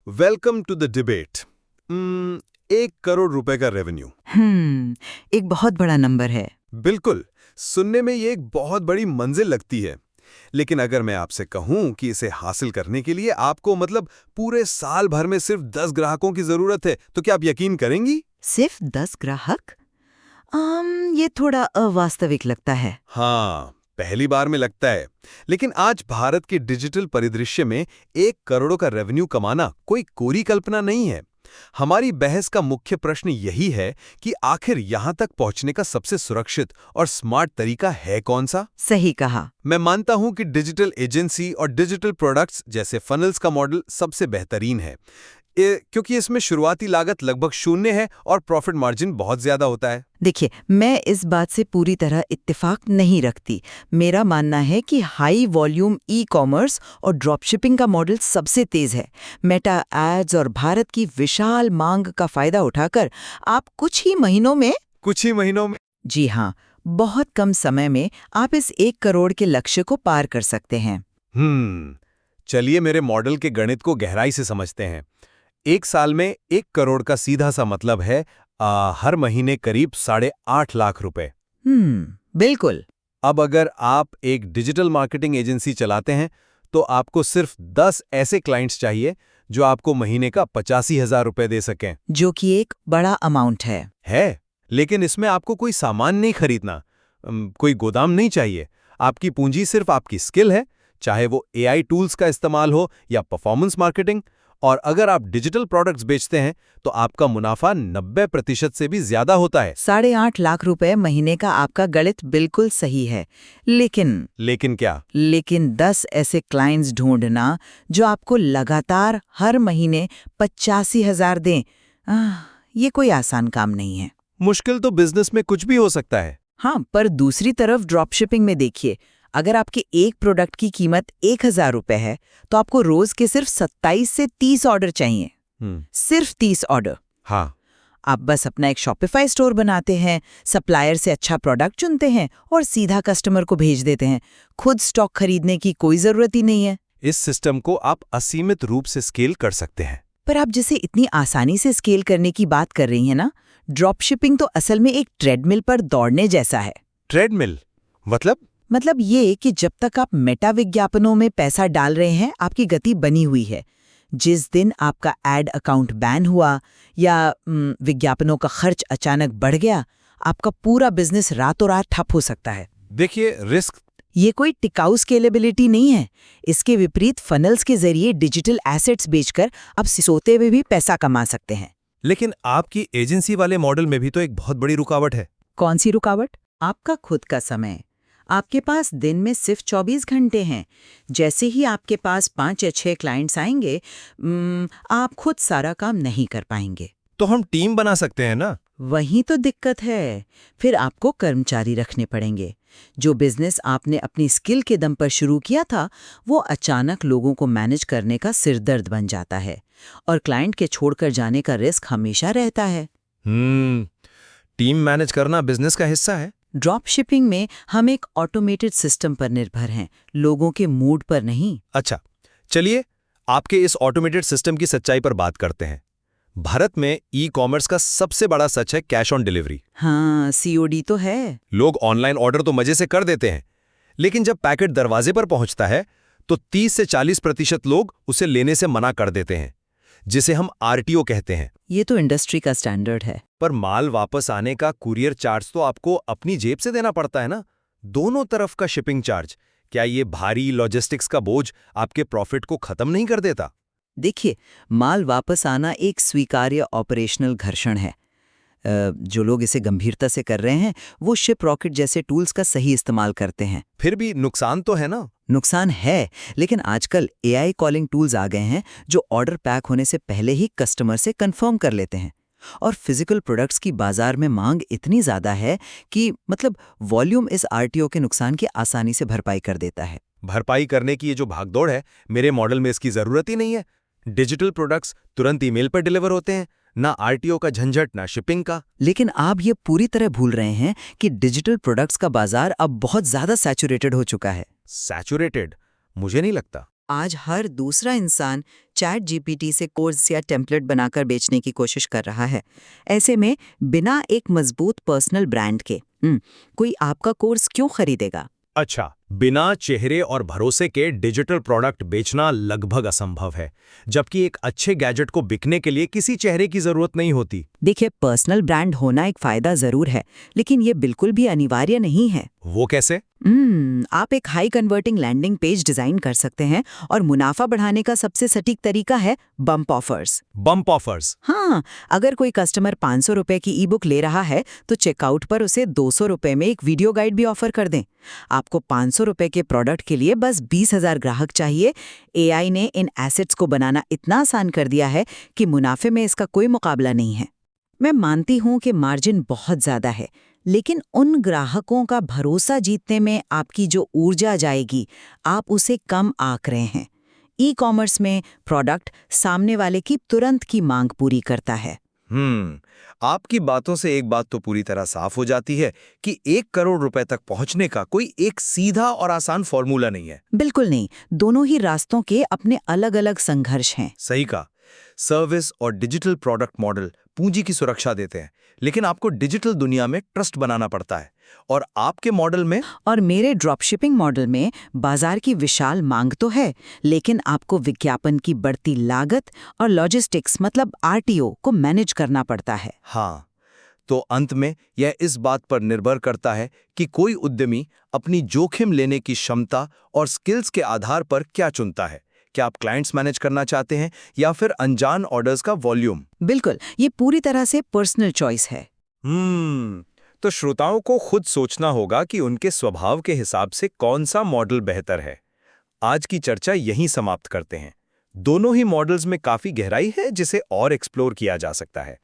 Welcome to the debate. 1 crore रुपए का revenue. एक बहुत बड़ा नंबर है। बिल्कुल, सुनने में ये एक बहुत बड़ी मंजिल लगती है। लेकिन अगर मैं आपसे कहूं कि इसे हासिल करने के लिए आपको पूरे साल भर में सिर्फ 10 ग्राहकों की जरूरत है, तो क्या आप यकीन करेंगी? सिर्फ 10 ग्राहक? ये थोड़ा अवास्तविक लगता है। हाँ, पहली बार में लगता है। लेकिन आज भारत के डिजिटल परिदृश्य में 1 करोड़ का रेवेन्यू कमाना कोई कोरी कल्पना नहीं है। हमारी बहस का मुख्य प्रश्न यही है कि आखिर यहां तक पहुंचने का सबसे सुरक्षित और स्मार्ट तरीका है कौन सा? सही कहा। मैं मानता हूं कि डिजिटल एजेंसी और डिजिटल प्रोडक्ट्स जैसे फनल्स का मॉडल सबसे बेहतरीन है, क्योंकि इसमें शुरुआती लागत लगभग 0 है और प्रॉफिट मार्जिन बहुत ज्यादा होता है। देखिए, मैं इस बात से पूरी तरह इत्तेफाक नहीं रखती। मेरा मानना है कि हाई वॉल्यूम ई-कॉमर्स और ड्रॉपशिपिंग का मॉडल सबसे तेज है। मेटा एड्स और भारत की विशाल मांग का फायदा उठाकर आप कुछ ही महीनों में जी हाँ, बहुत कम समय में आप इस 1 करोड़ के लक्ष्य को पार कर सकते हैं। चलिए मेरे मॉडल के गणित को गहराई से समझते हैं। 1 साल में 1 करोड़ का सीधा सा मतलब है हर महीने करीब 8.5 लाख रुपए। बिल्कुल। अब अगर आप एक डिजिटल मार्केटिंग एजेंसी चलाते हैं तो आपको सिर्फ 10 ऐसे क्लाइंट्स चाहिए जो आपको महीने का 85,000 रुपए दे सकें। जो कि एक बड़ा अमाउंट है। लेकिन इसमें आपको कोई सामान नहीं खरीदना, कोई गोदाम नहीं चाहिए। आपकी पूंजी सिर्फ आपकी स्किल है, चाहे वो एआई टूल्स का इस्तेमाल हो या परफॉर्मेंस मार्केटिंग। और अगर आप डिजिटल प्रोडक्ट्स बेचते हैं तो आपका मुनाफा 90% से भी ज्यादा होता है। 8.5 लाख रुपए महीने का आपका गणित बिल्कुल सही है। लेकिन क्या? लेकिन 10 ऐसे क्लाइंट्स ढूंढना जो आपको लगातार हर महीने 85,000 दें, ये कोई आसान काम नहीं है। मुश्किल तो बिजनेस में कुछ भी हो सकता है। हाँ, पर दूसरी तरफ ड्रॉपशिपिंग में देखिए, अगर आपके एक प्रोडक्ट की कीमत 1,000 रुपए है तो आपको रोज के सिर्फ 27 से 30 ऑर्डर चाहिए। सिर्फ 30 ऑर्डर। हाँ। आप बस अपना एक शॉपिफाई स्टोर बनाते हैं, सप्लायर से अच्छा प्रोडक्ट चुनते हैं और सीधा कस्टमर को भेज देते हैं। खुद स्टॉक खरीदने की कोई जरूरत ही नहीं है। इस सिस्टम को आप असीमित रूप से स्केल कर सकते हैं। पर आप जिसे इतनी आसानी से स्केल करने की बात कर रही हैं ना, ड्रॉपशिपिंग तो असल में एक ट्रेडमिल पर दौड़ने जैसा है। ट्रेडमिल मतलब ये कि जब तक आप मेटा विज्ञापनों में पैसा डाल रहे हैं, आपकी गति बनी हुई है। जिस दिन आपका एड अकाउंट बैन हुआ या विज्ञापनों का खर्च अचानक बढ़ गया, आपका पूरा बिजनेस रातों रात ठप हो सकता है। देखिए, रिस्क ये कोई टिकाऊ स्केलेबिलिटी नहीं है। इसके विपरीत फनल्स के जरिए डिजिटल एसेट्स बेचकर आप सोते हुए भी पैसा कमा सकते हैं। लेकिन आपकी एजेंसी वाले मॉडल में भी तो एक बहुत बड़ी रुकावट है। कौन सी रुकावट? आपका खुद का समय। आपके पास दिन में सिर्फ 24 घंटे हैं। जैसे ही आपके पास 5 या 6 क्लाइंट्स आएंगे, आप खुद सारा काम नहीं कर पाएंगे। तो हम टीम बना सकते हैं ना? वही तो दिक्कत है। फिर आपको कर्मचारी रखने पड़ेंगे। जो बिजनेस आपने अपनी स्किल के दम पर शुरू किया था, वो अचानक लोगों को मैनेज करने का सिरदर्द बन जाता है और क्लाइंट के छोड़कर जाने का रिस्क हमेशा रहता है। टीम मैनेज करना बिजनेस का हिस्सा है। ड्रॉप शिपिंग में हम एक ऑटोमेटेड सिस्टम पर निर्भर हैं, लोगों के मूड पर नहीं। अच्छा, चलिए आपके इस ऑटोमेटेड सिस्टम की सच्चाई पर बात करते हैं। भारत में ई कॉमर्स का सबसे बड़ा सच है कैश ऑन डिलीवरी। हाँ, सीओडी तो है। लोग ऑनलाइन ऑर्डर तो मजे से कर देते हैं, लेकिन जब पैकेट दरवाजे पर पहुंचता है तो 30 से 40% लोग उसे लेने से मना कर देते हैं, जिसे हम आरटीओ कहते हैं। ये तो इंडस्ट्री का स्टैंडर्ड है। पर माल वापस आने का कुरियर चार्ज तो आपको अपनी जेब से देना पड़ता है ना, दोनों तरफ का शिपिंग चार्ज। क्या ये भारी लॉजिस्टिक्स का बोझ आपके प्रॉफिट को खत्म नहीं कर देता? देखिए, माल वापस आना एक स्वीकार्य ऑपरेशनल घर्षण है। जो लोग इसे गंभीरता से कर रहे हैं, वो शिप रॉकेट जैसे टूल्स का सही इस्तेमाल करते हैं। फिर भी नुकसान तो है ना? नुकसान है, लेकिन आजकल एआई कॉलिंग टूल्स आ गए हैं जो ऑर्डर पैक होने से पहले ही कस्टमर से कंफर्म कर लेते हैं। और फिजिकल प्रोडक्ट्स की बाजार में मांग इतनी ज्यादा है कि वॉल्यूम इस आरटीओ के नुकसान की आसानी से भरपाई कर देता है। भरपाई करने की ये जो भागदौड़ है, मेरे मॉडल में इसकी जरूरत ही नहीं है। डिजिटल प्रोडक्ट्स तुरंत ईमेल पर डिलीवर होते हैं, ना आरटीओ का झंझट, ना शिपिंग का। लेकिन आप ये पूरी तरह भूल रहे हैं कि डिजिटल प्रोडक्ट्स का बाजार अब बहुत ज्यादा सैचुरेटेड हो चुका है। सैचुरेटेड? मुझे नहीं लगता। आज हर दूसरा इंसान चैट जीपीटी से कोर्स या टेम्पलेट बनाकर बेचने की कोशिश कर रहा है। ऐसे में बिना एक मजबूत पर्सनल ब्रांड के कोई आपका कोर्स क्यों खरीदेगा? अच्छा, बिना चेहरे और भरोसे के डिजिटल प्रोडक्ट बेचना लगभग असंभव है, जबकि एक अच्छे गैजेट को बिकने के लिए किसी चेहरे की जरूरत नहीं होती। देखिए, पर्सनल ब्रांड होना एक फायदा जरूर है, लेकिन ये बिल्कुल भी अनिवार्य नहीं है। वो कैसे? आप एक high converting landing page design कर सकते हैं और मुनाफा बढ़ाने का सबसे सटीक तरीका है बम्प ऑफर्स। Bump offers? हाँ, अगर कोई कस्टमर 500 रुपए की ई बुक ले रहा है तो चेकआउट पर उसे 200 रुपए में एक वीडियो गाइड भी ऑफर कर दें। आपको 500 रुपए के प्रोडक्ट के लिए बस 20,000 ग्राहक चाहिए। एआई ने इन एसेट्स को बनाना इतना आसान कर दिया है कि मुनाफे में इसका कोई मुकाबला नहीं है। मैं मानती हूं कि मार्जिन बहुत ज्यादा है, लेकिन उन ग्राहकों का भरोसा जीतने में आपकी जो ऊर्जा जाएगी, आप उसे कम आंक रहे हैं। ई कॉमर्स में प्रोडक्ट सामने वाले की तुरंत की मांग पूरी करता है। आपकी बातों से एक बात तो पूरी तरह साफ हो जाती है कि 1 करोड़ रुपए तक पहुंचने का कोई एक सीधा और आसान फॉर्मूला नहीं है। बिल्कुल नहीं, दोनों ही रास्तों के अपने अलग-अलग संघर्ष हैं। सही कहा। सर्विस और डिजिटल प्रोडक्ट मॉडल पूंजी की सुरक्षा देते हैं, लेकिन आपको डिजिटल दुनिया में ट्रस्ट बनाना पड़ता है। और आपके मॉडल में और मेरे ड्रॉपशिपिंग मॉडल में बाजार की विशाल मांग तो है, लेकिन आपको विज्ञापन की बढ़ती लागत और लॉजिस्टिक्स मतलब आरटीओ को मैनेज करना पड़ता है। हाँ, तो अंत में यह इस बात पर निर्भर करता है कि कोई उद्यमी अपनी जोखिम लेने की क्षमता और स्किल्स के आधार पर क्या चुनता है। क्या आप क्लाइंट्स मैनेज करना चाहते हैं या फिर अनजान ऑर्डर्स का वॉल्यूम? बिल्कुल, ये पूरी तरह से पर्सनल चॉइस है। तो श्रोताओं को खुद सोचना होगा कि उनके स्वभाव के हिसाब से कौन सा मॉडल बेहतर है। आज की चर्चा यहीं समाप्त करते हैं। दोनों ही मॉडल्स में काफी गहराई है जिसे और एक्सप्लोर किया जा सकता है।